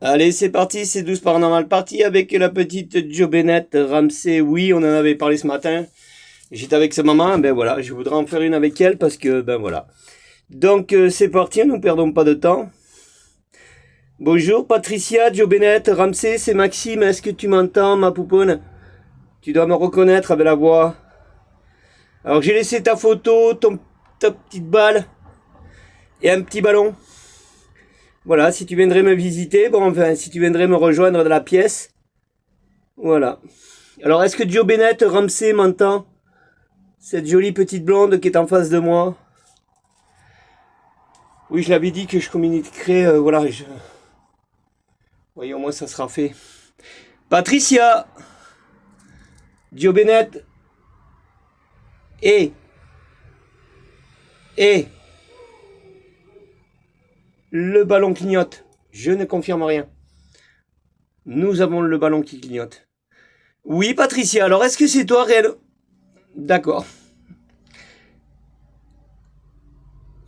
Allez, c'est parti, c'est 12 Paranormal Party avec la petite Jo Bennett, Ramsey. Oui, on en avait parlé ce matin. J'étais avec sa maman, ben voilà, je voudrais en faire une avec elle parce que, ben voilà. Donc, c'est parti, nous perdons pas de temps. Bonjour Patricia, Jo Bennett, Ramsey, c'est Maxime, est-ce que tu m'entends, ma pouponne? Tu dois me reconnaître avec la voix. Alors, j'ai laissé ta photo, ta petite balle et un petit ballon. Voilà, si tu viendrais me visiter, bon, enfin, si tu viendrais me rejoindre dans la pièce. Voilà. Alors, est-ce que Jo Bennett, Ramsey, m'entend? Cette jolie petite blonde qui est en face de moi. Oui, je l'avais dit que je communiquerais, voilà. Voyons, au moins ça sera fait. Patricia! Jo Bennett! Et le ballon clignote. Je ne confirme rien. Nous avons le ballon qui clignote. Oui, Patricia, alors est-ce que c'est toi réel? D'accord.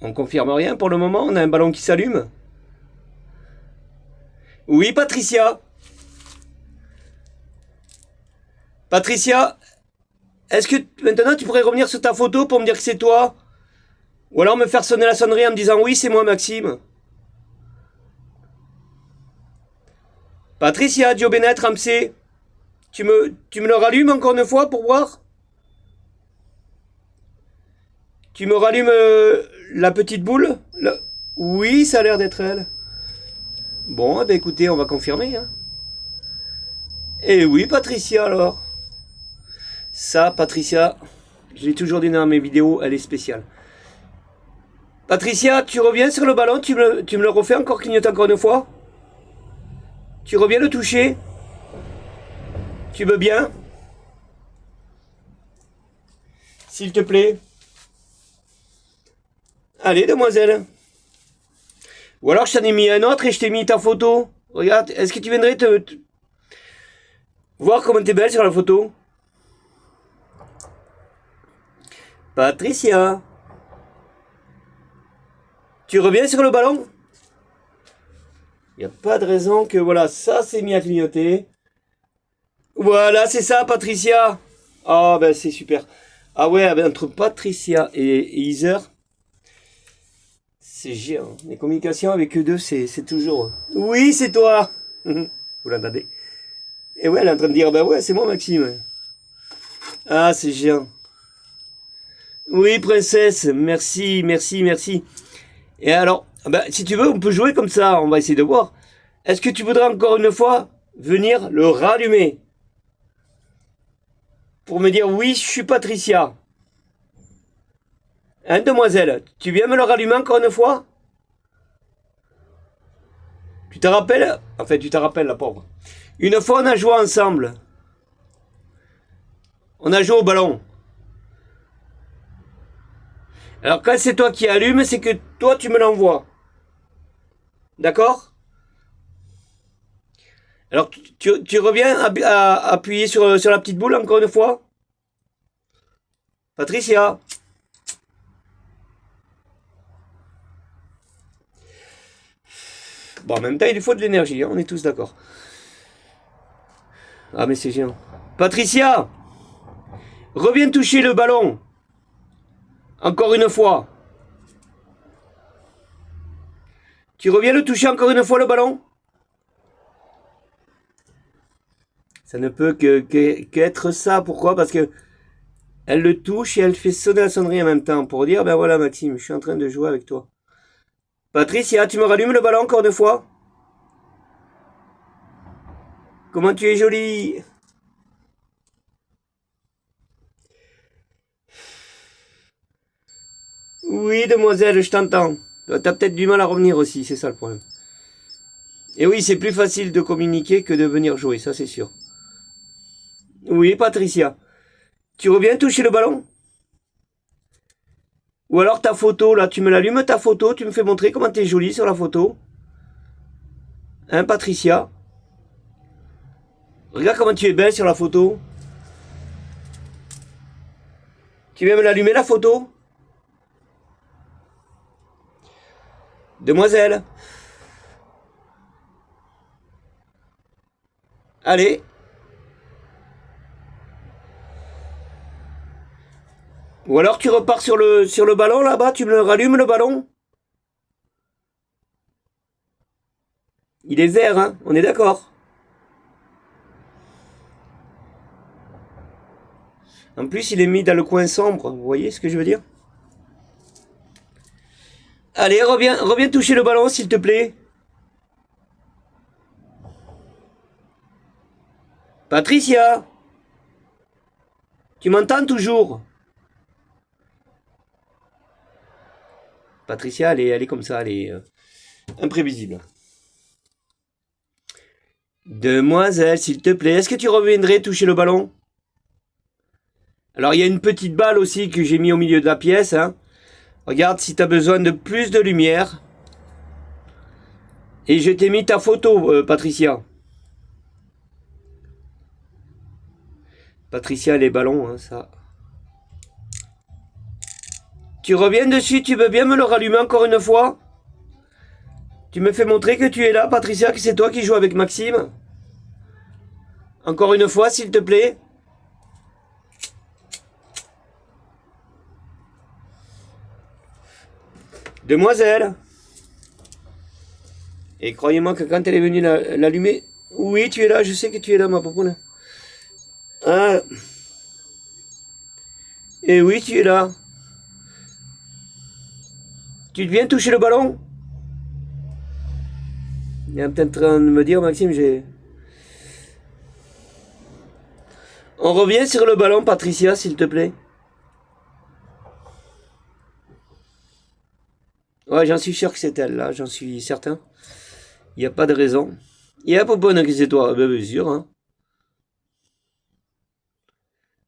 On confirme rien pour le moment, on a un ballon qui s'allume. Oui, Patricia. Patricia, est-ce que maintenant tu pourrais revenir sur ta photo pour me dire que c'est toi? Ou alors me faire sonner la sonnerie en me disant oui, c'est moi, Maxime. Patricia, Jo Bennett, Ramsey, tu me le rallumes encore une fois pour voir? Tu me rallumes la petite boule? Oui, ça a l'air d'être elle. Bon, eh ben écoutez, on va confirmer. Hein. Et oui, Patricia, alors. Ça, Patricia, je l'ai toujours dit dans mes vidéos, elle est spéciale. Patricia, tu reviens sur le ballon, tu me le refais encore clignoter encore une fois? Tu reviens le toucher? Tu veux bien? S'il te plaît. Allez, demoiselle. Ou alors je t'en ai mis un autre et je t'ai mis ta photo. Regarde, est-ce que tu viendrais voir comment t'es belle sur la photo? Patricia. Tu reviens sur le ballon? Il n'y a pas de raison que, voilà, ça c'est mis à clignoter. Voilà, c'est ça, Patricia. Ah, ben c'est super. Ah ouais, entre Patricia et Heather, c'est géant. Les communications avec eux deux, c'est toujours... Oui, c'est toi. Vous l'entendez? Et ouais, elle est en train de dire, ben ouais, c'est moi, Maxime. Ah, c'est géant. Oui, princesse, merci, merci, merci. Et alors, ben, si tu veux, on peut jouer comme ça, on va essayer de voir. Est-ce que tu voudrais encore une fois venir le rallumer? Pour me dire, oui, je suis Patricia. Hein, demoiselle, tu viens me le rallumer encore une fois? Tu te rappelles? Enfin, tu te rappelles, la pauvre. Une fois, on a joué ensemble. On a joué au ballon. Alors, quand c'est toi qui allume, c'est que toi, tu me l'envoies. D'accord? Alors, tu reviens à appuyer sur la petite boule encore une fois? Patricia? Bon, en même temps, il faut de l'énergie, hein, on est tous d'accord. Ah, mais c'est géant. Patricia! Reviens toucher le ballon. Encore une fois. Tu reviens le toucher encore une fois le ballon? Ça ne peut qu'être ça. Pourquoi? Parce que elle le touche et elle fait sonner la sonnerie en même temps pour dire, ben voilà Maxime, je suis en train de jouer avec toi. Patricia, tu me rallumes le ballon encore une fois? Comment tu es jolie! Oui, demoiselle, je t'entends. T'as peut-être du mal à revenir aussi, c'est ça le problème. Et oui, c'est plus facile de communiquer que de venir jouer, ça c'est sûr. Oui, Patricia. Tu reviens toucher le ballon? Ou alors ta photo, là, tu me l'allumes ta photo, tu me fais montrer comment t'es jolie sur la photo. Hein, Patricia? Regarde comment tu es belle sur la photo. Tu viens me l'allumer la photo? Demoiselle? Allez. Ou alors tu repars sur le ballon là-bas, tu me le rallumes le ballon. Il est vert, hein, on est d'accord. En plus, il est mis dans le coin sombre, vous voyez ce que je veux dire? Allez, reviens toucher le ballon, s'il te plaît. Patricia, tu m'entends toujours? Patricia, elle est comme ça, elle est imprévisible. Demoiselle, s'il te plaît, est-ce que tu reviendrais toucher le ballon? Alors, il y a une petite balle aussi que j'ai mis au milieu de la pièce. Hein. Regarde si tu as besoin de plus de lumière. Et je t'ai mis ta photo, Patricia. Patricia, les ballons, hein, ça. Tu reviens dessus, tu veux bien me le rallumer encore une fois? Tu me fais montrer que tu es là, Patricia, que c'est toi qui joues avec Maxime? Encore une fois, s'il te plaît. Demoiselle. Et croyez-moi que quand elle est venue l'allumer... Oui, tu es là, je sais que tu es là, ma popoune. Ah. Et oui, tu es là. Tu viens toucher le ballon? Il est peut-être en train de me dire, Maxime, j'ai... On revient sur le ballon, Patricia, s'il te plaît. Ouais, j'en suis sûr que c'est elle, là, j'en suis certain. Il n'y a pas de raison. Et hop, bonne que c'est toi, bien sûr. Hein.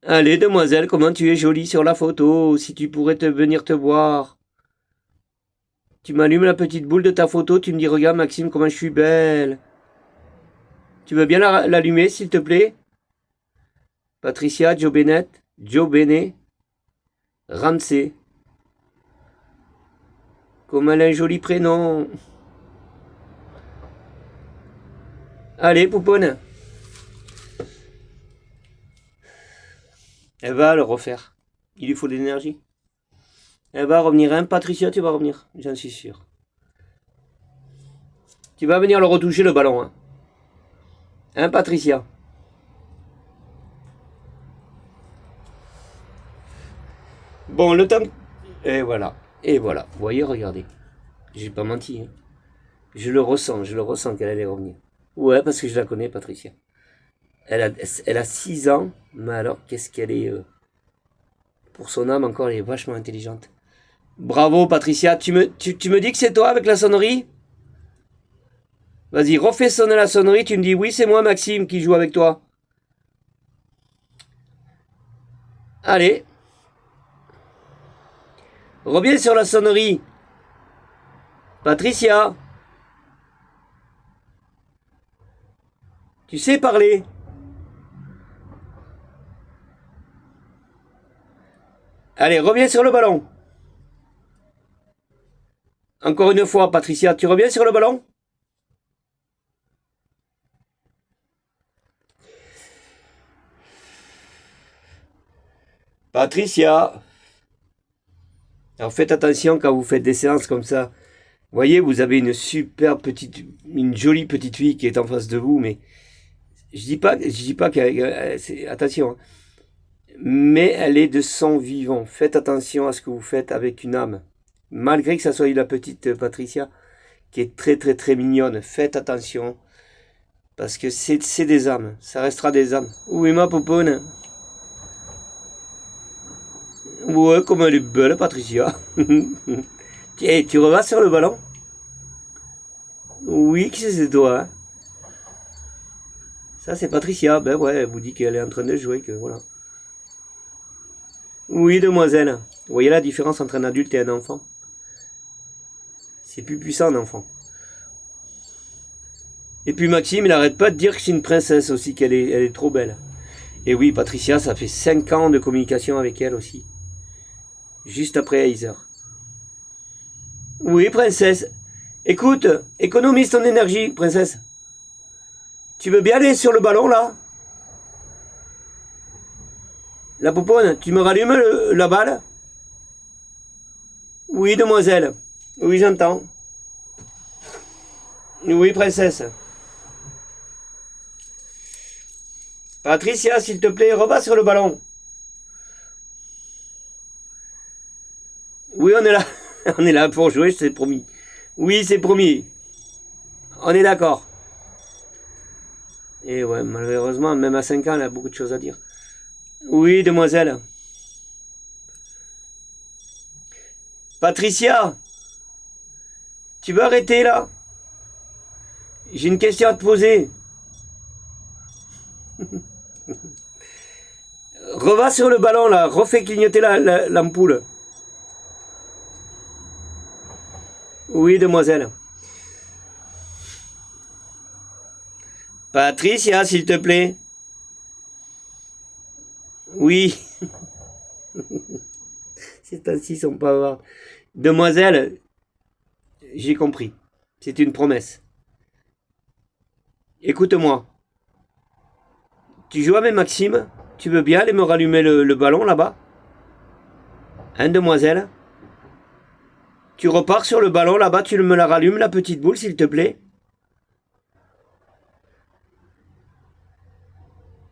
Allez, demoiselle, comment tu es jolie sur la photo, si tu pourrais venir te voir. Tu m'allumes la petite boule de ta photo, tu me dis, regarde Maxime, comment je suis belle. Tu veux bien l'allumer, s'il te plaît? Patricia, Joe Bennett, Ramsey. Comme elle a un joli prénom. Allez, pouponne. Elle va le refaire. Il lui faut de l'énergie. Elle va revenir, hein, Patricia, tu vas revenir, j'en suis sûr. Tu vas venir le retoucher le ballon, hein. Hein, Patricia? Bon, le temps... Et voilà. Et voilà. Vous voyez, regardez. J'ai pas menti. Hein. Je le ressens qu'elle allait revenir. Ouais, parce que je la connais, Patricia. Elle a 6 ans, mais alors, qu'est-ce qu'elle est... pour son âme, encore, elle est vachement intelligente. Bravo, Patricia. Tu me dis que c'est toi avec la sonnerie? Vas-y, refais sonner la sonnerie. Tu me dis, oui, c'est moi, Maxime, qui joue avec toi. Allez. Reviens sur la sonnerie. Patricia. Tu sais parler? Allez, reviens sur le ballon. Encore une fois, Patricia, tu reviens sur le ballon? Patricia. Alors faites attention quand vous faites des séances comme ça. Vous voyez, vous avez une une jolie petite fille qui est en face de vous, mais je dis pas qu'elle, attention, hein. Mais elle est de sang vivant. Faites attention à ce que vous faites avec une âme. Malgré que ça soit la petite Patricia, qui est très très très mignonne, faites attention. Parce que c'est des âmes. Ça restera des âmes. Oui, ma poponne. Ouais, comme elle est belle, Patricia. Tiens, tu revas sur le ballon? Oui, qui c'est toi, hein? Ça, c'est Patricia. Ben ouais, elle vous dit qu'elle est en train de jouer, que voilà. Oui, demoiselle. Vous voyez la différence entre un adulte et un enfant? C'est plus puissant, un enfant. Et puis Maxime, il arrête pas de dire que c'est une princesse aussi, elle est trop belle. Et oui, Patricia, ça fait 5 ans de communication avec elle aussi. Juste après Heiser. Oui, princesse. Écoute, économise ton énergie, princesse. Tu veux bien aller sur le ballon, là? La pouponne, tu me rallumes la balle? Oui, demoiselle. Oui, j'entends. Oui, princesse. Patricia, s'il te plaît, rebas sur le ballon. Oui, on est là. On est là pour jouer, c'est promis. Oui, c'est promis. On est d'accord. Et ouais, malheureusement, même à 5 ans, elle a beaucoup de choses à dire. Oui, demoiselle. Patricia, tu veux arrêter là? J'ai une question à te poser. Reva sur le ballon là, refais clignoter l'ampoule. Oui, demoiselle. Patricia, s'il te plaît. Oui. C'est ainsi, son pavard. Demoiselle, j'ai compris. C'est une promesse. Écoute-moi. Tu joues avec Maxime? Tu veux bien aller me rallumer le ballon là-bas? Hein, demoiselle? Tu repars sur le ballon là-bas, tu me la rallumes, la petite boule, s'il te plaît?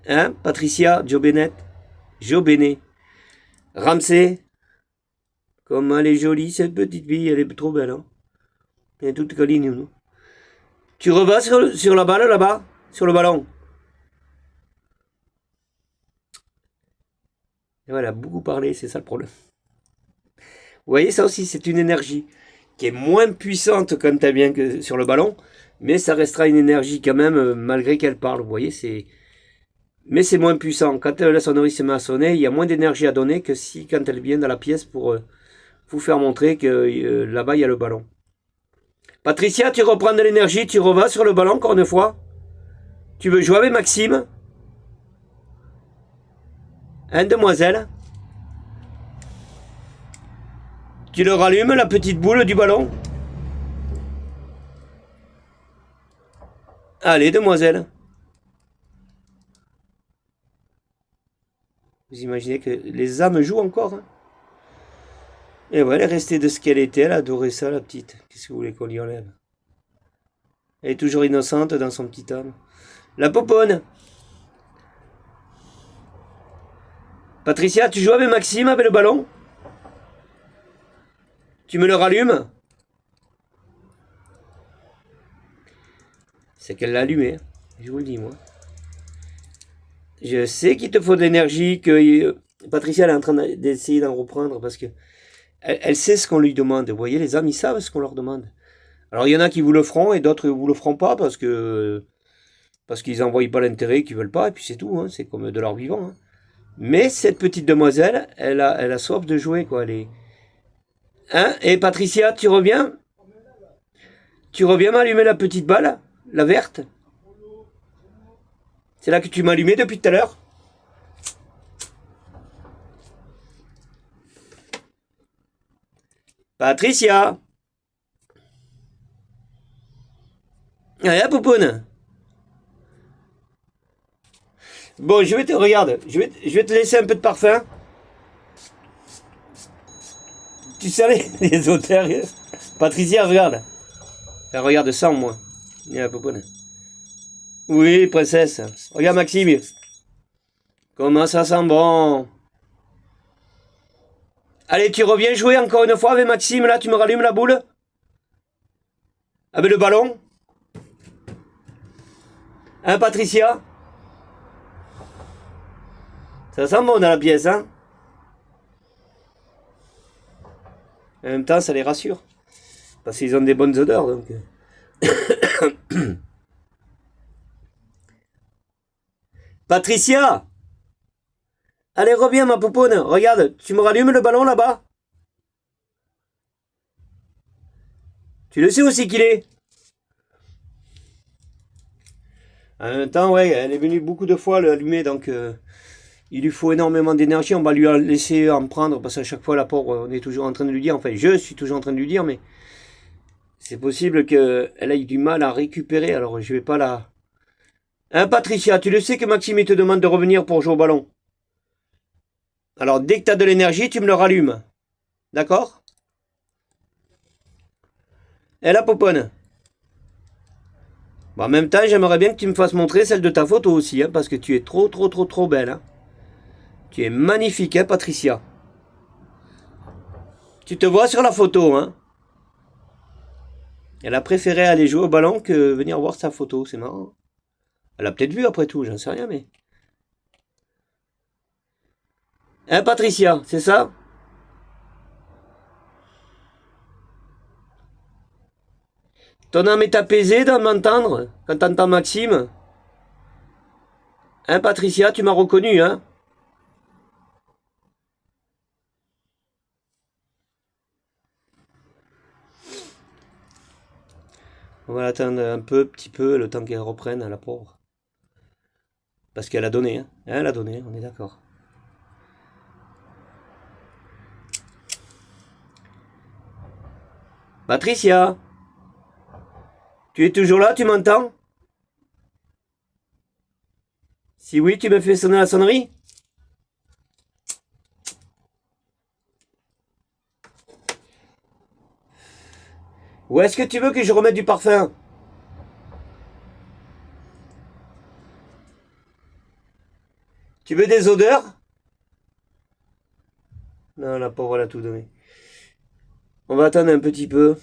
Hein, Patricia, Joe Bennett? Joe Bennett. Ramsey? Comme elle est jolie, cette petite fille, elle est trop belle, hein? Elle est toute câline, nous. Tu revas sur la balle là-bas? Sur le ballon? Et voilà, beaucoup parlé, c'est ça le problème. Vous voyez, ça aussi, c'est une énergie qui est moins puissante quand elle vient que sur le ballon, mais ça restera une énergie quand même, malgré qu'elle parle. Vous voyez, c'est... Mais c'est moins puissant. Quand la sonnerie se met à sonner, il y a moins d'énergie à donner que si quand elle vient dans la pièce pour vous faire montrer que là-bas, il y a le ballon. Patricia, tu reprends de l'énergie, tu revas sur le ballon encore une fois? Tu veux jouer avec Maxime? Hein, demoiselle? Tu le rallumes, la petite boule du ballon? Allez, demoiselle. Vous imaginez que les âmes jouent encore, hein? Et ouais, elle est restée de ce qu'elle était, elle adorait ça, la petite. Qu'est-ce que vous voulez qu'on lui enlève? Elle est toujours innocente dans son petit âme. La poponne. Patricia, tu joues avec Maxime, avec le ballon? Tu me le rallumes? C'est qu'elle l'a allumé, je vous le dis, moi. Je sais qu'il te faut de l'énergie, que Patricia elle est en train d'essayer d'en reprendre parce que elle sait ce qu'on lui demande. Vous voyez, les âmes, ils savent ce qu'on leur demande. Alors, il y en a qui vous le feront et d'autres vous le feront pas parce qu'ils n'en voient pas l'intérêt, qu'ils veulent pas, et puis c'est tout, hein, c'est comme de leur vivant. Hein. Mais cette petite demoiselle, elle a soif de jouer, quoi. Elle est... Hein? Et Patricia, tu reviens? Tu reviens m'allumer la petite balle? La verte? C'est là que tu m'as allumé depuis tout à l'heure? Patricia! Allez, la poupoune! Bon, regarde, je vais te laisser un peu de parfum. Tu savais, les auteurs. Patricia, regarde. Elle regarde ça en moi. Il y a la poupoune. Oui, princesse. Regarde, Maxime. Comment ça sent bon. Allez, tu reviens jouer encore une fois avec Maxime, là, tu me rallumes la boule? Avec le ballon? Hein, Patricia? Ça sent bon dans la pièce, hein? En même temps, ça les rassure. Parce qu'ils ont des bonnes odeurs, donc. Patricia! Allez, reviens, ma pouponne. Regarde, tu me rallumes le ballon là-bas? Tu le sais aussi qu'il est? En même temps, ouais, elle est venue beaucoup de fois l'allumer, donc il lui faut énormément d'énergie. On va lui laisser en prendre, parce qu'à chaque fois, la pauvre, on est toujours en train de lui dire, enfin, je suis toujours en train de lui dire, mais c'est possible qu'elle ait du mal à récupérer, alors je vais pas la... Hein, Patricia, tu le sais que Maxime il te demande de revenir pour jouer au ballon. Alors, dès que tu as de l'énergie, tu me le rallumes. D'accord? Et la poponne. Bon, en même temps, j'aimerais bien que tu me fasses montrer celle de ta photo aussi, hein, parce que tu es trop, trop, trop, trop belle. Hein. Tu es magnifique, hein, Patricia. Tu te vois sur la photo, hein. Elle a préféré aller jouer au ballon que venir voir sa photo, c'est marrant. Elle a peut-être vu après tout, j'en sais rien, mais... Hein, Patricia, c'est ça? Ton âme est apaisée d'en m'entendre quand t'entends Maxime? Hein, Patricia, tu m'as reconnu, hein? On va l'attendre un peu, petit peu, le temps qu'elle reprenne, la pauvre. Parce qu'elle a donné, hein? Elle a donné, on est d'accord. Patricia, tu es toujours là, tu m'entends? Si oui, tu me fais sonner la sonnerie? Ou est-ce que tu veux que je remette du parfum? Tu veux des odeurs? Non, la pauvre, elle a tout donné. On va attendre un petit peu.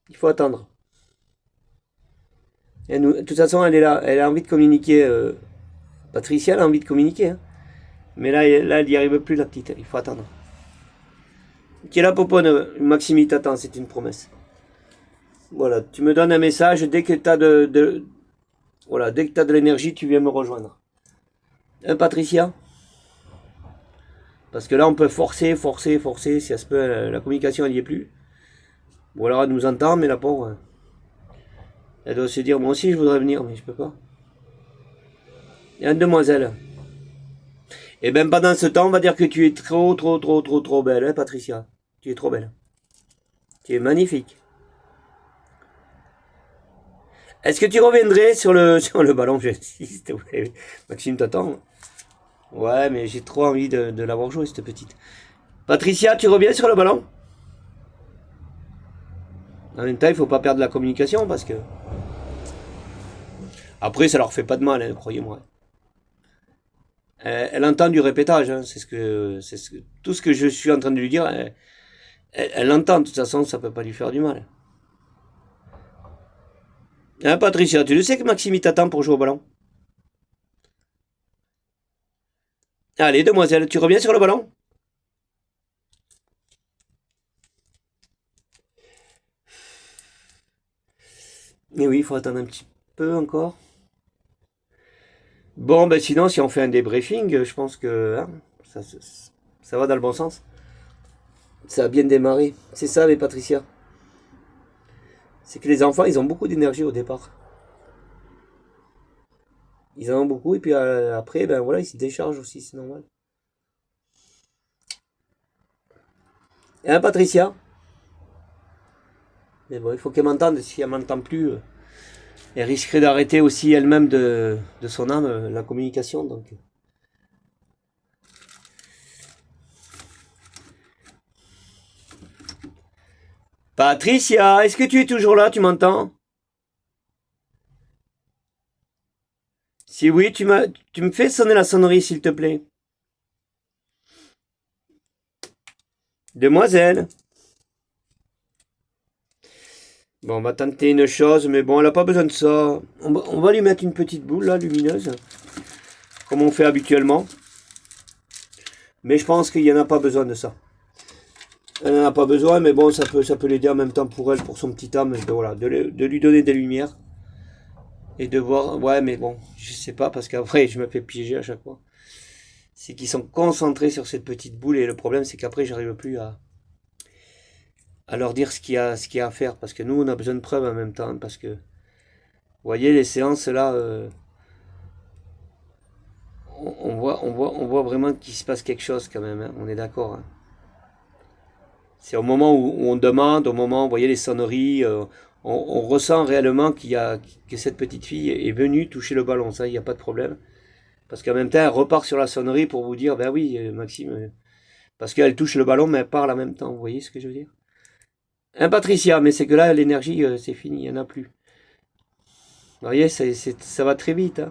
Il faut attendre. Et nous, de toute façon, elle est là. Elle a envie de communiquer. Patricia, elle a envie de communiquer. Hein. Mais là, elle n'y arrive plus, la petite. Il faut attendre. Qui est là, Popone? Maxime, il t'attend, c'est une promesse. Voilà, tu me donnes un message. Dès que tu as voilà, dès que tu as de l'énergie, tu viens me rejoindre. Hein, Patricia? Parce que là, on peut forcer, forcer, forcer. Si ça se peut, la communication, elle n'y est plus. Ou alors, elle nous entend, mais la pauvre, elle doit se dire, moi aussi, je voudrais venir, mais je peux pas. Et une demoiselle. Et bien, pendant ce temps, on va dire que tu es trop, trop, trop, trop, trop belle, hein, Patricia. Tu es trop belle. Tu es magnifique. Est-ce que tu reviendrais sur sur le ballon, j'insiste, ouais. Maxime t'attend. Ouais, mais j'ai trop envie de l'avoir joué, cette petite. Patricia, tu reviens sur le ballon? En même temps, il faut pas perdre la communication parce que. Après, ça leur fait pas de mal, hein, croyez-moi. Elle entend du répétage, hein, tout ce que je suis en train de lui dire, elle l'entend. De toute façon, ça peut pas lui faire du mal. Hein, Patricia, tu le sais que Maxime t'attend pour jouer au ballon? Allez, demoiselle, tu reviens sur le ballon? Et oui, il faut attendre un petit peu encore. Bon, ben sinon, si on fait un débriefing, je pense que hein, ça va dans le bon sens. Ça a bien démarré. C'est ça, mais Patricia. C'est que les enfants, ils ont beaucoup d'énergie au départ. Ils en ont beaucoup, et puis après, ben voilà, ils se déchargent aussi, c'est normal. Hein, Patricia? Mais bon, il faut qu'elle m'entende. Si elle m'entend plus, elle risquerait d'arrêter aussi elle-même de son âme la communication. Donc. Patricia, est-ce que tu es toujours là? Tu m'entends? Si oui, tu me fais sonner la sonnerie, s'il te plaît. Demoiselle. Bon, on va tenter une chose, mais bon, elle n'a pas besoin de ça. On va lui mettre une petite boule, là, lumineuse, comme on fait habituellement. Mais je pense qu'il n'y en a pas besoin de ça. Elle n'en a pas besoin, mais bon, ça peut l'aider en même temps pour elle, pour son petit âme, voilà, de lui donner des lumières. Et de voir, ouais, mais bon, je sais pas, parce qu'après, je me fais piéger à chaque fois. C'est qu'ils sont concentrés sur cette petite boule, et le problème, c'est qu'après, j'arrive plus à leur dire ce qu'il y a à faire, parce que nous, on a besoin de preuves en même temps, parce que, vous voyez, les séances, là, on voit vraiment qu'il se passe quelque chose, quand même, hein, on est d'accord, hein. C'est au moment où on demande, au moment, vous voyez, les sonneries, on ressent réellement que cette petite fille est venue toucher le ballon. Ça, il n'y a pas de problème. Parce qu'en même temps, elle repart sur la sonnerie pour vous dire, ben oui, Maxime, parce qu'elle touche le ballon, mais elle parle en même temps. Vous voyez ce que je veux dire? Un Patricia, mais c'est que là, l'énergie, c'est fini, il n'y en a plus. Vous voyez, ça va très vite. Hein.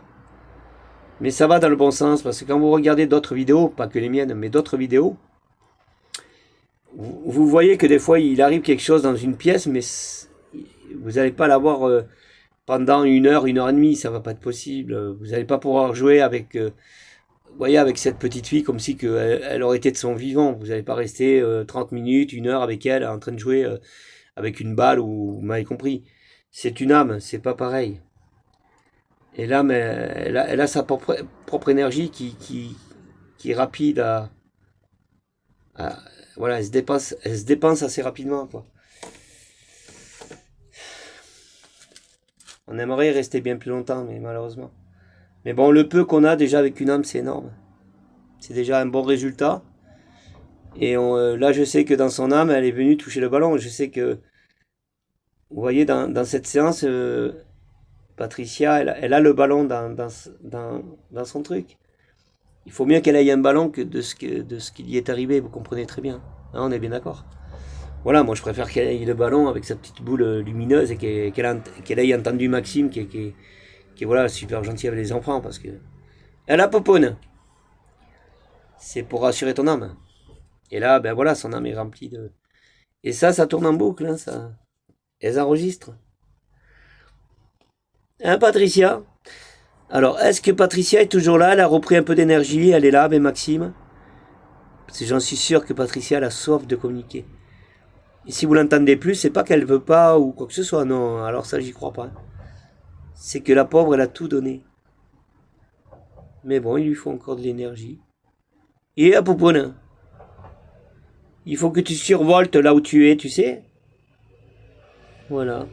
Mais ça va dans le bon sens, parce que quand vous regardez d'autres vidéos, pas que les miennes, mais d'autres vidéos, vous voyez que des fois, il arrive quelque chose dans une pièce, mais vous n'allez pas l'avoir pendant 1 heure et demie, ça va pas être possible. Vous n'allez pas pouvoir jouer avec, vous voyez, avec cette petite fille comme si elle aurait été de son vivant. Vous n'allez pas rester 30 minutes, 1 heure avec elle en train de jouer avec une balle, ou vous m'avez compris. C'est une âme, c'est pas pareil. Et l'âme, elle a sa propre énergie qui est rapide à voilà, elle se dépense assez rapidement, quoi. On aimerait rester bien plus longtemps, mais malheureusement. Mais bon, le peu qu'on a déjà avec une âme, c'est énorme. C'est déjà un bon résultat. Et là, je sais que dans son âme, elle est venue toucher le ballon. Je sais que, vous voyez, dans cette séance, Patricia, elle a le ballon dans son truc. Il faut mieux qu'elle ait un ballon que de ce qui lui est arrivé, vous comprenez très bien. Hein, on est bien d'accord. Voilà, moi je préfère qu'elle ait le ballon avec sa petite boule lumineuse et qu'elle ait entendu Maxime qui est voilà, super gentil avec les enfants parce que. Elle a popone. C'est pour rassurer ton âme. Et là, ben voilà, son âme est remplie de. Et ça tourne en boucle, hein, ça. Elles enregistrent. Hein, Patricia? Alors, est-ce que Patricia est toujours là? Elle a repris un peu d'énergie, elle est là avec Maxime? Parce que j'en suis sûr que Patricia a soif de communiquer. Et si vous l'entendez plus, c'est pas qu'elle veut pas ou quoi que ce soit, non. Alors ça, j'y crois pas. C'est que la pauvre, elle a tout donné. Mais bon, il lui faut encore de l'énergie. Et à Poupoune, il faut que tu survoltes là où tu es, tu sais. Voilà.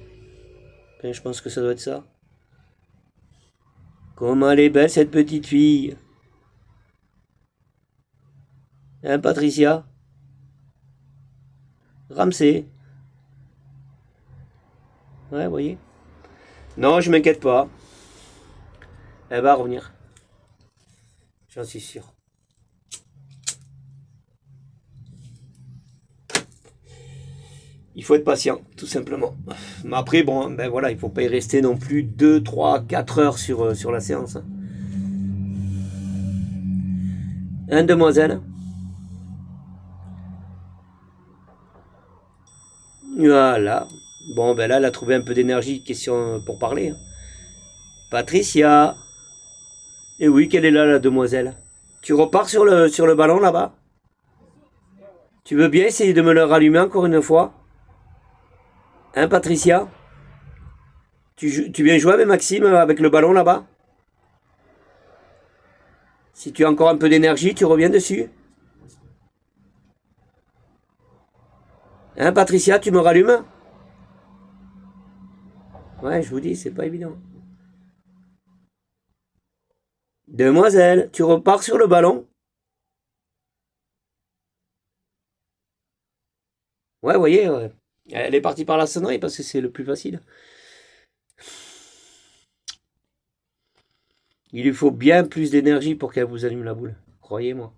Ben, je pense que ça doit être ça. Comment elle est belle, cette petite fille. Hein, Patricia? Ramsey? Ouais, vous voyez. Non, je m'inquiète pas. Elle va revenir. J'en suis sûr. Il faut être patient, tout simplement. Mais après, bon, ben voilà, il faut pas y rester non plus 2, 3, 4 heures sur la séance. Hein, demoiselle? Voilà. Bon, ben là, elle a trouvé un peu d'énergie, question pour parler. Hein. Patricia? Eh oui, quelle est là, la demoiselle? Tu repars sur le ballon, là-bas? Tu veux bien essayer de me le rallumer encore une fois? Hein, Patricia? Tu viens jouer avec Maxime, avec le ballon, là-bas? Si tu as encore un peu d'énergie, tu reviens dessus? Hein, Patricia, tu me rallumes? Ouais, je vous dis, c'est pas évident. Demoiselle, tu repars sur le ballon? Ouais, vous voyez, ouais. Elle est partie par la sonnerie parce que c'est le plus facile. Il lui faut bien plus d'énergie pour qu'elle vous allume la boule. Croyez-moi.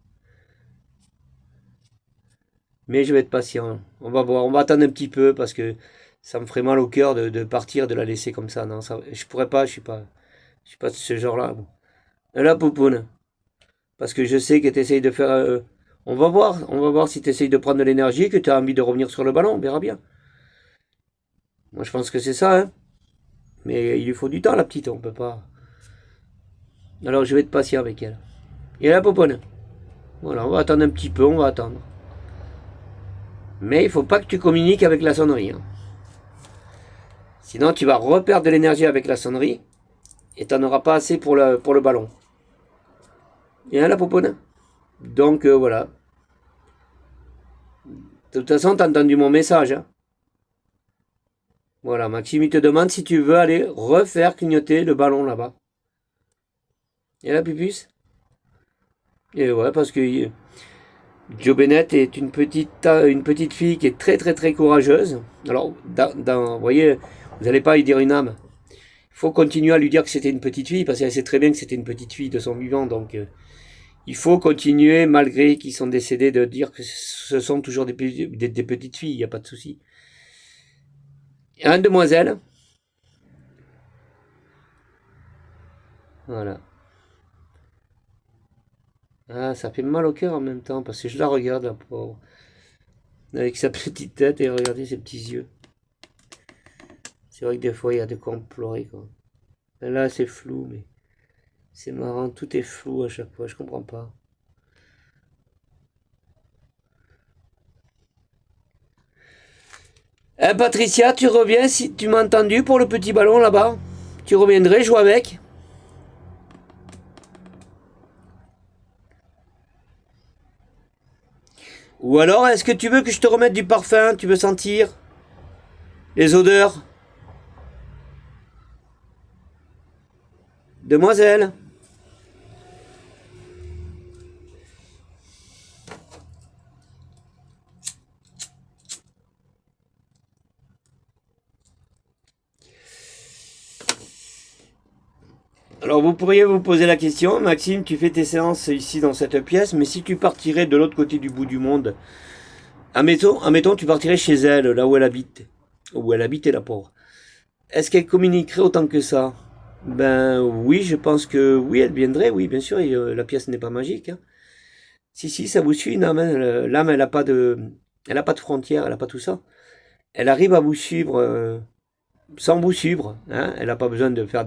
Mais je vais être patient. On va voir. On va attendre un petit peu parce que ça me ferait mal au cœur de partir, de la laisser comme ça. Non, ça, je pourrais pas. Je suis pas de ce genre-là. Bon. La poupoune. Parce que je sais que tu essayes de faire. On va voir. On va voir si tu essayes de prendre de l'énergie, que tu as envie de revenir sur le ballon. On verra bien. Moi, je pense que c'est ça. Hein. Mais il lui faut du temps, la petite. On peut pas. Alors, je vais être patient avec elle. Et la poupoune. Voilà, on va attendre un petit peu. On va attendre. Mais il faut pas que tu communiques avec la sonnerie. Hein. Sinon, tu vas reperdre de l'énergie avec la sonnerie et tu n'en auras pas assez pour le ballon. Et hein, la pouponne? Donc, voilà. De toute façon, tu as entendu mon message. Hein. Voilà, Maxime, il te demande si tu veux aller refaire clignoter le ballon là-bas. Et la pupus? Et ouais, parce que Jo Bennett est une petite fille qui est très très très courageuse. Alors, vous voyez, Vous n'allez pas lui dire une âme. Il faut continuer à lui dire que c'était une petite fille, parce qu'elle sait très bien que c'était une petite fille de son vivant. Donc, il faut continuer, malgré qu'ils sont décédés, de dire que ce sont toujours des petites filles, il n'y a pas de souci. Une demoiselle. Voilà. Ah, ça fait mal au cœur en même temps, parce que je la regarde, la pauvre. Avec sa petite tête, et regardez ses petits yeux. C'est vrai que des fois, il y a de quoi en pleurer, quoi. Et là, c'est flou, mais c'est marrant, tout est flou à chaque fois, je comprends pas. Patricia, tu reviens si tu m'as entendu pour le petit ballon là-bas? Tu reviendrais jouer avec? Ou alors, est-ce que tu veux que je te remette du parfum? Tu veux sentir les odeurs? Demoiselle? Alors vous pourriez vous poser la question, Maxime, tu fais tes séances ici dans cette pièce, mais si tu partirais de l'autre côté du bout du monde, admettons tu partirais chez elle, là où elle habitait la pauvre, est-ce qu'elle communiquerait autant que ça? Ben oui, je pense que oui, elle viendrait, oui, bien sûr, et, la pièce n'est pas magique. Hein. Si, ça vous suit, l'âme, l'âme, elle a pas de frontières, elle a pas tout ça. Elle arrive à vous suivre sans vous suivre. Hein. Elle n'a pas besoin de faire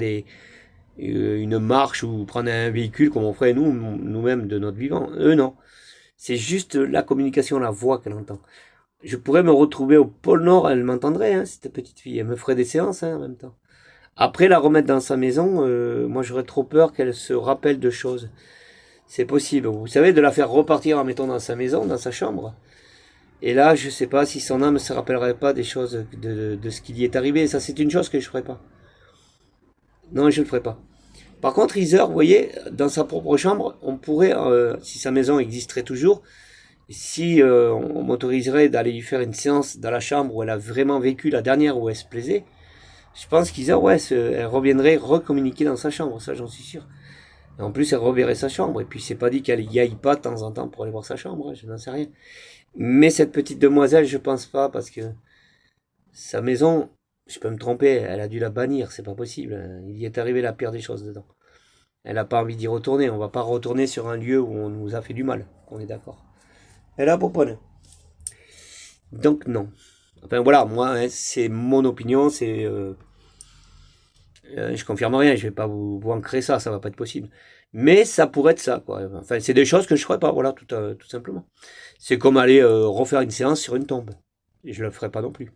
une marche ou prendre un véhicule comme on ferait nous-mêmes de notre vivant. Eux, non. C'est juste la communication, la voix qu'elle entend. Je pourrais me retrouver au pôle Nord, elle m'entendrait, hein, cette petite fille. Elle me ferait des séances hein, en même temps. Après, la remettre dans sa maison, moi j'aurais trop peur qu'elle se rappelle de choses. C'est possible. Vous savez, de la faire repartir en mettant dans sa maison, dans sa chambre. Et là, je sais pas si son âme ne se rappellerait pas des choses de ce qui lui est arrivé. Ça, c'est une chose que je ferais pas. Non, je le ferai pas. Par contre, Heather, vous voyez, dans sa propre chambre, on pourrait, si sa maison existerait toujours, si on m'autoriserait d'aller lui faire une séance dans la chambre où elle a vraiment vécu la dernière où elle se plaisait, je pense qu'Heather, ouais, elle reviendrait recommuniquer dans sa chambre, ça j'en suis sûr. Et en plus, elle reverrait sa chambre, et puis c'est pas dit qu'elle y aille pas de temps en temps pour aller voir sa chambre, hein, je n'en sais rien. Mais cette petite demoiselle, je pense pas, parce que sa maison, je peux me tromper, elle a dû la bannir, c'est pas possible. Il y est arrivé la pire des choses dedans. Elle n'a pas envie d'y retourner, on va pas retourner sur un lieu où on nous a fait du mal, on est d'accord. Elle a pour prendre. Donc non. Enfin voilà, moi, hein, c'est mon opinion, je confirme rien, je vais pas vous ancrer ça, ça va pas être possible. Mais ça pourrait être ça, quoi. Enfin, c'est des choses que je ferais pas, voilà, tout simplement. C'est comme aller refaire une séance sur une tombe. Et je le ferai pas non plus.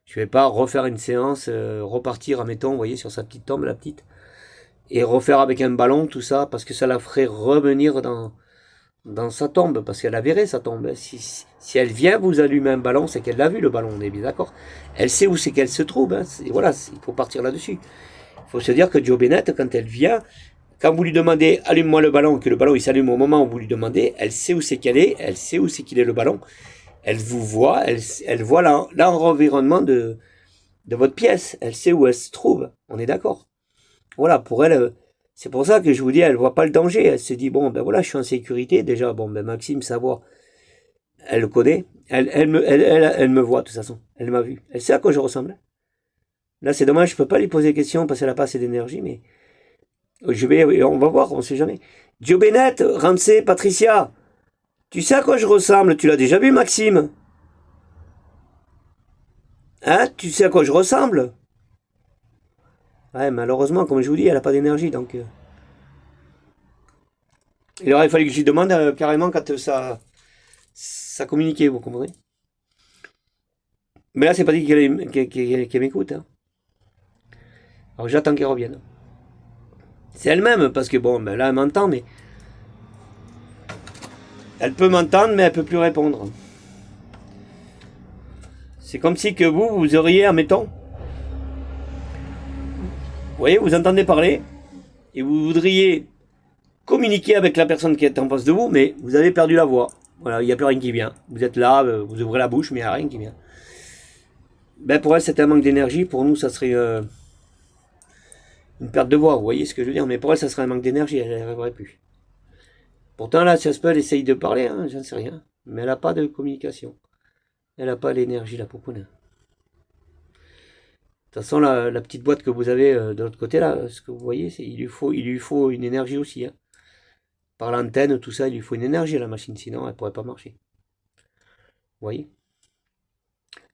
Je vais pas refaire une séance, repartir, admettons, vous voyez, sur sa petite tombe, la petite, et refaire avec un ballon, tout ça, parce que ça la ferait revenir dans sa tombe, parce qu'elle la verrait, sa tombe. Si elle vient vous allumer un ballon, c'est qu'elle l'a vu, le ballon, on est bien d'accord. Elle sait où c'est qu'elle se trouve, hein, voilà, il faut partir là-dessus. Il faut se dire que Jo Bennett, quand elle vient, quand vous lui demandez allume-moi le ballon, que le ballon il s'allume au moment où vous lui demandez, elle sait où c'est qu'elle est, elle sait où c'est qu'il est le ballon, elle vous voit, elle voit l'environnement de votre pièce, elle sait où elle se trouve, on est d'accord. Voilà, pour elle, c'est pour ça que je vous dis, elle voit pas le danger, elle se dit, bon, ben voilà, je suis en sécurité, déjà, bon, ben Maxime, savoir, elle le connaît, elle me voit de toute façon, elle m'a vu, elle sait à quoi je ressemble. Là, c'est dommage, je peux pas lui poser des questions parce qu'elle a pas assez d'énergie, mais on va voir, on sait jamais. Jo Bennett, Ramsey, Patricia, tu sais à quoi je ressemble? Tu l'as déjà vu, Maxime? Hein? Tu sais à quoi je ressemble? Ouais, malheureusement, comme je vous dis, elle a pas d'énergie, donc... Il aurait fallu que je lui demande carrément quand ça communiquait, vous comprenez? Mais là, c'est pas dit qu'elle m'écoute. Hein. Alors j'attends qu'elle revienne. C'est elle-même, parce que bon, ben là, elle m'entend, mais... Elle peut m'entendre, mais elle peut plus répondre. C'est comme si que vous auriez, admettons... Vous voyez, vous entendez parler, et vous voudriez communiquer avec la personne qui est en face de vous, mais vous avez perdu la voix. Voilà, il n'y a plus rien qui vient. Vous êtes là, vous ouvrez la bouche, mais il n'y a rien qui vient. Ben pour elle, c'est un manque d'énergie. Pour nous, ça serait une perte de voix. Vous voyez ce que je veux dire? Mais pour elle, ça serait un manque d'énergie. Elle n'arriverait plus. Pourtant, là, ça se peut, elle essaye de parler. Hein, j'en sais rien. Mais elle n'a pas de communication. Elle n'a pas l'énergie, la poupoune. De toute façon, la petite boîte que vous avez de l'autre côté, là, ce que vous voyez, il lui faut une énergie aussi. Hein. Par l'antenne, tout ça, il lui faut une énergie à la machine. Sinon, elle ne pourrait pas marcher. Vous voyez?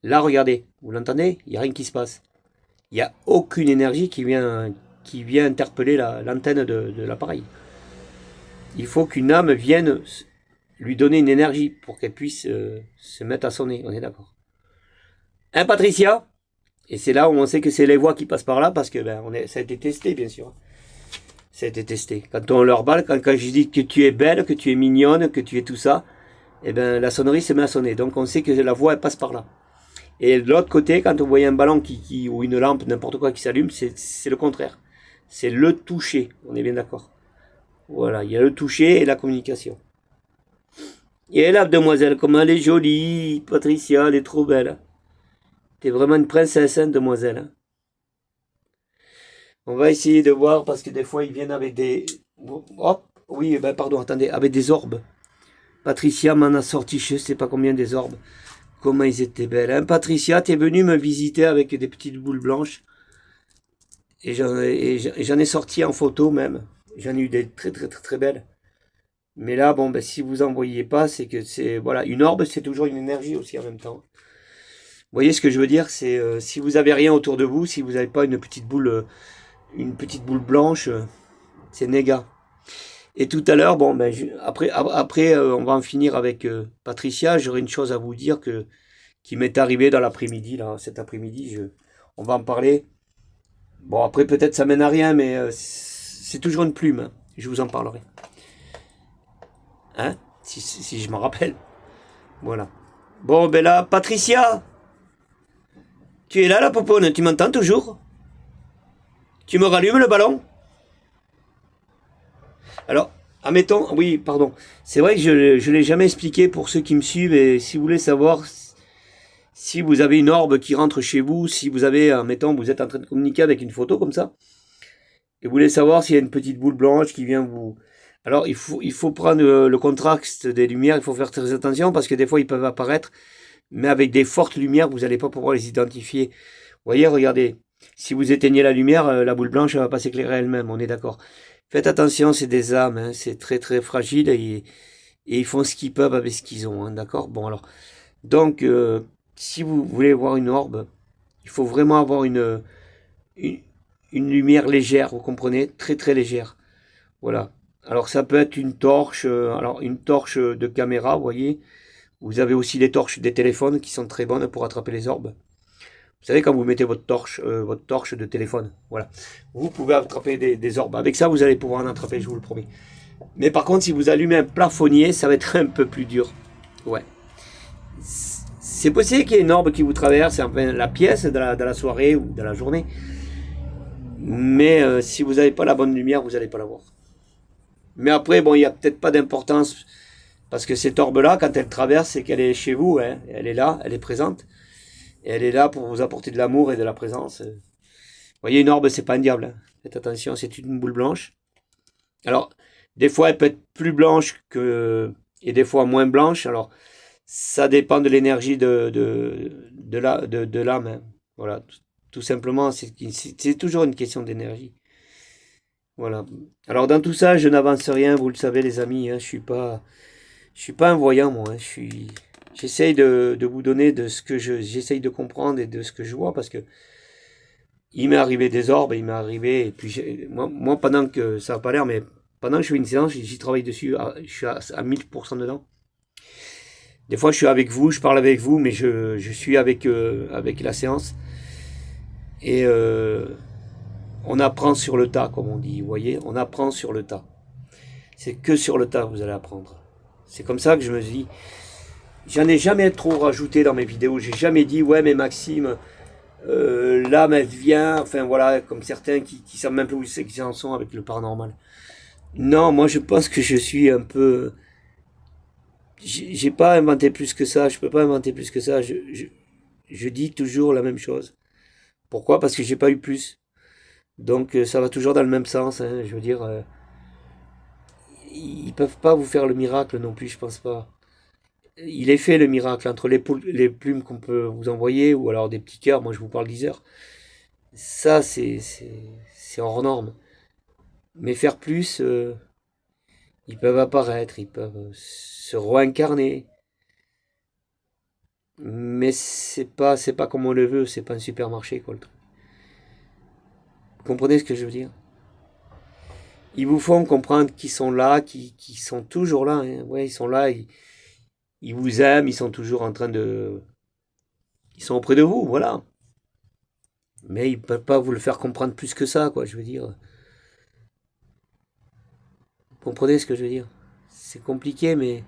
Là, regardez. Vous l'entendez? Il n'y a rien qui se passe. Il n'y a aucune énergie qui vient interpeller l'antenne de l'appareil. Il faut qu'une âme vienne lui donner une énergie pour qu'elle puisse se mettre à sonner. On est d'accord. Hein, Patricia? Et c'est là où on sait que c'est les voix qui passent par là parce que ça a été testé, bien sûr. Ça a été testé. Quand on leur balle, quand je dis que tu es belle, que tu es mignonne, que tu es tout ça, eh ben la sonnerie se met à sonner. Donc on sait que la voix elle passe par là. Et de l'autre côté, quand on voit un ballon ou une lampe, n'importe quoi qui s'allume, c'est le contraire. C'est le toucher. On est bien d'accord. Voilà, il y a le toucher et la communication. Et la demoiselle, comment elle est jolie, Patricia, elle est trop belle. T'es vraiment une princesse, hein, demoiselle. On va essayer de voir, parce que des fois, ils viennent avec des... Hop, oui, ben pardon, attendez, avec des orbes. Patricia m'en a sorti, je sais pas combien des orbes. Comment ils étaient belles. Hein, Patricia, t'es venue me visiter avec des petites boules blanches. Et j'en ai sorti en photo même. J'en ai eu des très très très très belles. Mais là, bon, ben, si vous en voyez pas, c'est que c'est... Voilà, une orbe, c'est toujours une énergie aussi en même temps. Vous voyez ce que je veux dire? C'est si vous avez rien autour de vous, si vous n'avez pas une petite boule blanche, c'est néga. Et tout à l'heure, bon, ben, après on va en finir avec Patricia. J'aurai une chose à vous dire qui m'est arrivée dans l'après-midi, là, cet après-midi. On va en parler. Bon, après, peut-être ça mène à rien, mais c'est toujours une plume. Hein. Je vous en parlerai. Hein? Si je m'en rappelle. Voilà. Bon, ben là, Patricia, tu es là, la poponne, tu m'entends toujours? Tu me rallumes le ballon? Alors, admettons, oui, pardon. C'est vrai que je ne l'ai jamais expliqué pour ceux qui me suivent, et si vous voulez savoir si vous avez une orbe qui rentre chez vous, si vous avez, admettons, vous êtes en train de communiquer avec une photo comme ça, et vous voulez savoir s'il y a une petite boule blanche qui vient vous... Alors, il faut prendre le contraste des lumières, il faut faire très attention, parce que des fois, ils peuvent apparaître, mais avec des fortes lumières, vous n'allez pas pouvoir les identifier. Vous voyez, regardez, si vous éteignez la lumière, la boule blanche, elle va pas s'éclairer elle-même, on est d'accord. Faites attention, c'est des âmes, hein, c'est très très fragile, et ils font ce qu'ils peuvent avec ce qu'ils ont, hein, d'accord? Bon, alors, donc, si vous voulez voir une orbe, il faut vraiment avoir une lumière légère, vous comprenez? Très très légère. Voilà. Alors ça peut être une torche, une torche de caméra, vous voyez. Vous avez aussi les torches des téléphones qui sont très bonnes pour attraper les orbes. Vous savez quand vous mettez votre torche de téléphone, voilà. Vous pouvez attraper des orbes. Avec ça, vous allez pouvoir en attraper, je vous le promets. Mais par contre, si vous allumez un plafonnier, ça va être un peu plus dur. Ouais. C'est possible qu'il y ait une orbe qui vous traverse, enfin, la pièce de la soirée ou de la journée. Mais si vous n'avez pas la bonne lumière, vous n'allez pas la voir. Mais après, bon, il n'y a peut-être pas d'importance, parce que cette orbe-là, quand elle traverse, c'est qu'elle est chez vous, hein. Elle est là, elle est présente, et elle est là pour vous apporter de l'amour et de la présence. Vous voyez, une orbe, c'est pas un diable, hein. Faites attention, c'est une boule blanche. Alors, des fois, elle peut être plus blanche et des fois moins blanche. Alors, ça dépend de l'énergie de l'âme, hein. Voilà, tout simplement, c'est toujours une question d'énergie. Voilà. Alors dans tout ça, je n'avance rien, vous le savez les amis, hein, je suis pas un voyant moi, hein, j'essaye de vous donner de ce que j'essaye de comprendre et de ce que je vois parce que il m'est arrivé des orbes, il m'est arrivé et puis moi pendant que ça n'a pas l'air mais pendant que je fais une séance, j'y travaille dessus, je suis à 1000% dedans. Des fois je suis avec vous, je parle avec vous mais je suis avec la séance et on apprend sur le tas, comme on dit, vous voyez, on apprend sur le tas. C'est que sur le tas que vous allez apprendre. C'est comme ça que je me dis, j'en ai jamais trop rajouté dans mes vidéos, j'ai jamais dit, ouais mais Maxime, l'âme elle vient, enfin voilà, comme certains qui savent même plus où c'est qu'ils en sont avec le paranormal. Non, moi je pense que je suis un peu... J'ai pas inventé plus que ça, je peux pas inventer plus que ça, je dis toujours la même chose. Pourquoi? Parce que j'ai pas eu plus. Donc ça va toujours dans le même sens, hein. Je veux dire, ils peuvent pas vous faire le miracle non plus, je pense pas. Il est fait le miracle entre les plumes qu'on peut vous envoyer ou alors des petits cœurs. Moi, je vous parle d'10 heures. Ça, c'est hors norme. Mais faire plus, ils peuvent apparaître, ils peuvent se réincarner. Mais c'est pas comme on le veut, c'est pas un supermarché, quoi, le truc. Vous comprenez ce que je veux dire? Ils vous font comprendre qu'ils sont là, qu'ils sont toujours là, hein. Ouais, ils sont là, ils vous aiment, ils sont toujours en train de... Ils sont auprès de vous, voilà. Mais ils peuvent pas vous le faire comprendre plus que ça, quoi, je veux dire. Vous comprenez ce que je veux dire? C'est compliqué, mais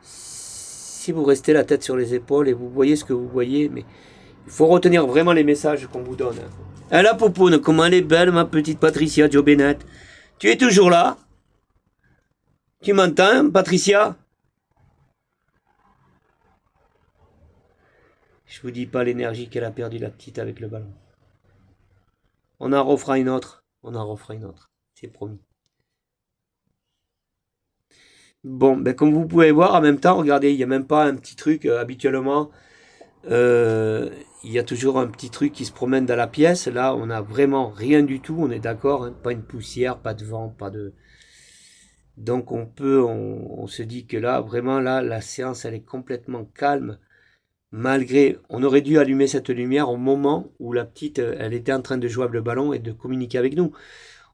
si vous restez la tête sur les épaules et vous voyez ce que vous voyez, mais il faut retenir vraiment les messages qu'on vous donne, hein. Ah la popoune, comment elle est belle, ma petite Patricia Joe Bennett. Tu es toujours là? Tu m'entends, Patricia? Je vous dis pas l'énergie qu'elle a perdue, la petite, avec le ballon. On en refera une autre. On en refera une autre. C'est promis. Bon, ben comme vous pouvez voir, en même temps, regardez, il n'y a même pas un petit truc. Habituellement, il y a toujours un petit truc qui se promène dans la pièce. Là, on n'a vraiment rien du tout. On est d'accord, hein, pas une poussière, pas de vent, pas de... Donc on se dit que là, vraiment, là, la séance, elle est complètement calme. Malgré, on aurait dû allumer cette lumière au moment où la petite, elle était en train de jouer avec le ballon et de communiquer avec nous.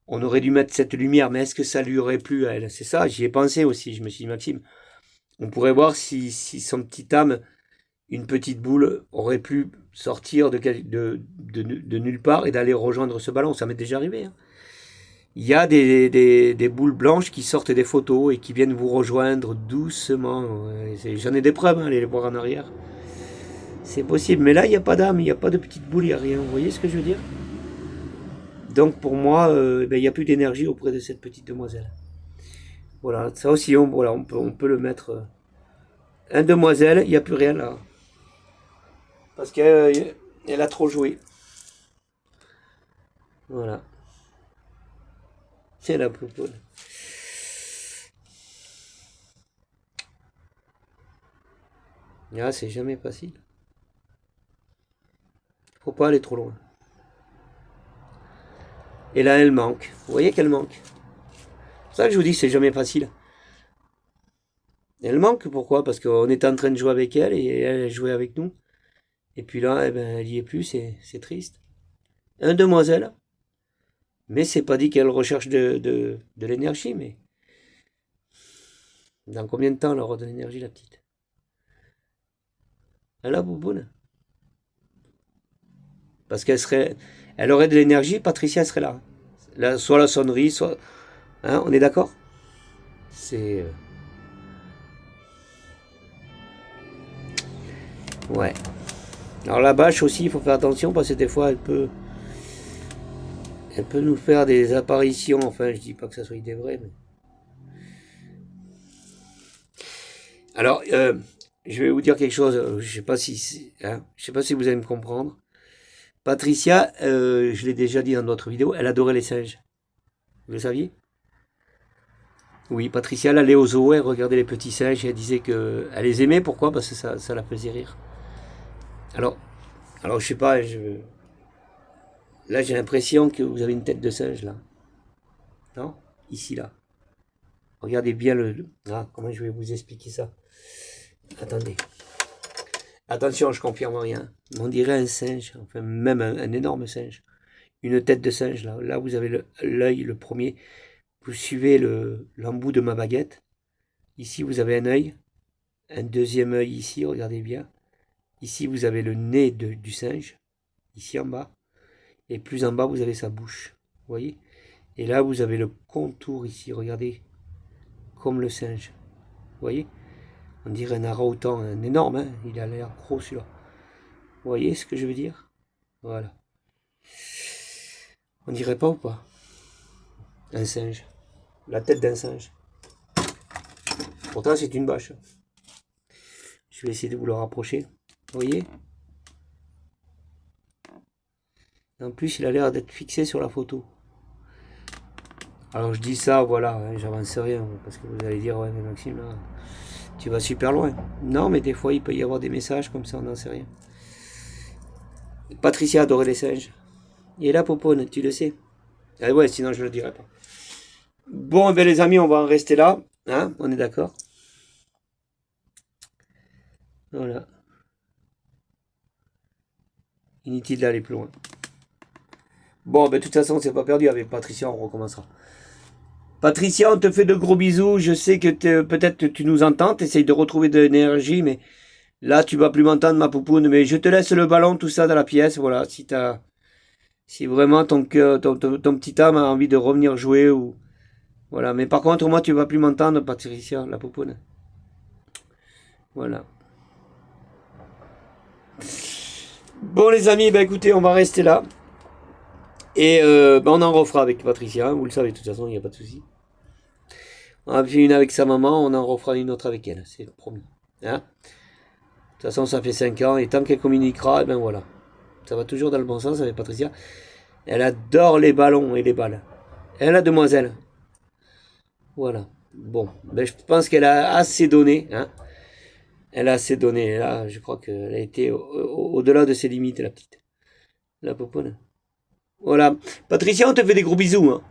On aurait dû mettre cette lumière, mais est-ce que ça lui aurait plu à elle? C'est ça, j'y ai pensé aussi. Je me suis dit, Maxime, on pourrait voir si son petit âme, une petite boule, aurait pu sortir de nulle part et d'aller rejoindre ce ballon. Ça m'est déjà arrivé, hein. Il y a des boules blanches qui sortent des photos et qui viennent vous rejoindre doucement. J'en ai des preuves, hein, allez les voir en arrière. C'est possible, mais là, il n'y a pas d'âme, il n'y a pas de petite boule, il n'y a rien. Vous voyez ce que je veux dire? Donc pour moi, ben, il n'y a plus d'énergie auprès de cette petite demoiselle. Voilà, ça aussi, voilà, on peut le mettre. Un demoiselle, il n'y a plus rien là. Parce qu'elle elle a trop joué. Voilà. C'est la pouponne. Ah, c'est jamais facile. Faut pas aller trop loin. Et là, elle manque. Vous voyez qu'elle manque. C'est pour ça que je vous dis que c'est jamais facile. Elle manque, pourquoi? Parce qu'on était en train de jouer avec elle et elle jouait avec nous. Et puis là, eh ben, elle y est plus, c'est triste. Un demoiselle, mais c'est pas dit qu'elle recherche de l'énergie, mais dans combien de temps elle aura de l'énergie, la petite? Elle a bouboune. Parce elle aurait de l'énergie, Patricia serait là. Là, soit la sonnerie, soit, hein, on est d'accord? C'est, ouais. Alors la bâche aussi, il faut faire attention parce que des fois, elle peut nous faire des apparitions. Enfin, je dis pas que ça soit des vraies, mais. Alors, je vais vous dire quelque chose. Je sais pas si, hein, je sais pas si vous allez me comprendre. Patricia, je l'ai déjà dit dans d'autres vidéos, elle adorait les singes. Vous le saviez? Oui, Patricia, elle allait au zoo, elle regardait les petits singes et elle disait que elle les aimait. Pourquoi? Parce que ça la faisait rire. Alors, alors je sais pas, là j'ai l'impression que vous avez une tête de singe là. Non? Ici là. Regardez bien ah, comment je vais vous expliquer ça? Attendez. Attention, je confirme rien. On dirait un singe, enfin même un énorme singe. Une tête de singe là. Là vous avez l'œil, le premier. Vous suivez l'embout de ma baguette. Ici vous avez un œil. Un deuxième œil ici, regardez bien. Ici vous avez le nez du singe. Ici en bas. Et plus en bas vous avez sa bouche. Vous voyez? Et là vous avez le contour ici, regardez. Comme le singe. Vous voyez? On dirait un orang-outan, un énorme, hein, il a l'air gros celui-là. Vous voyez ce que je veux dire? Voilà. On dirait pas ou pas? Un singe. La tête d'un singe. Pourtant c'est une bâche. Je vais essayer de vous le rapprocher. Vous voyez? En plus, il a l'air d'être fixé sur la photo. Alors je dis ça, voilà, hein, j'avance rien, parce que vous allez dire, ouais, mais Maxime, là, tu vas super loin. Non, mais des fois, il peut y avoir des messages comme ça, on n'en sait rien. Patricia adorait les singes. Et là, Popone, tu le sais. Ah ouais, sinon je le dirais pas. Bon, ben les amis, on va en rester là. Hein, on est d'accord. Voilà. Inutile d'aller plus loin. Bon, ben de toute façon, c'est pas perdu. Avec Patricia, on recommencera. Patricia, on te fait de gros bisous. Je sais que peut-être tu nous entends. T'essayes de retrouver de l'énergie, mais là, tu vas plus m'entendre, ma poupoune. Mais je te laisse le ballon, tout ça dans la pièce. Voilà, si vraiment ton petit âme a envie de revenir jouer ou voilà. Mais par contre, moi, tu vas plus m'entendre, Patricia, la poupoune. Voilà. Bon, les amis, ben écoutez, on va rester là. Et ben, on en refera avec Patricia. Hein, vous le savez, de toute façon, il n'y a pas de souci. On a fait une avec sa maman, on en refera une autre avec elle. C'est promis. Hein, de toute façon, ça fait 5 ans. Et tant qu'elle communiquera, eh ben voilà. Ça va toujours dans le bon sens avec Patricia. Elle adore les ballons et les balles. Elle, la demoiselle. Voilà. Bon, ben, je pense qu'elle a assez donné. Hein. Elle a assez donné. Là, je crois qu'elle a été au-delà de ses limites, la petite. La poponne. Voilà. Patricia, on te fait des gros bisous. Hein.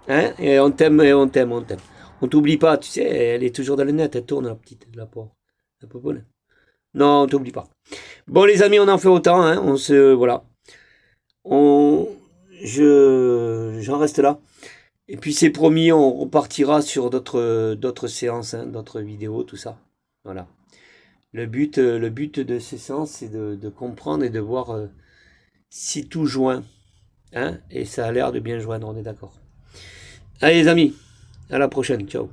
Hein, et on t'aime, et on t'aime, on t'aime. On t'oublie pas, tu sais, elle est toujours dans le net, elle tourne, la petite, la pauvre. La poponne. Non, on t'oublie pas. Bon, les amis, on en fait autant, hein. On se. Voilà. On. J'en reste là. Et puis c'est promis, on repartira sur d'autres séances, hein, d'autres vidéos, tout ça. Voilà. Le but de ces séances, c'est de comprendre et de voir si tout joint. Hein, et ça a l'air de bien joindre, on est d'accord. Allez les amis, à la prochaine, ciao.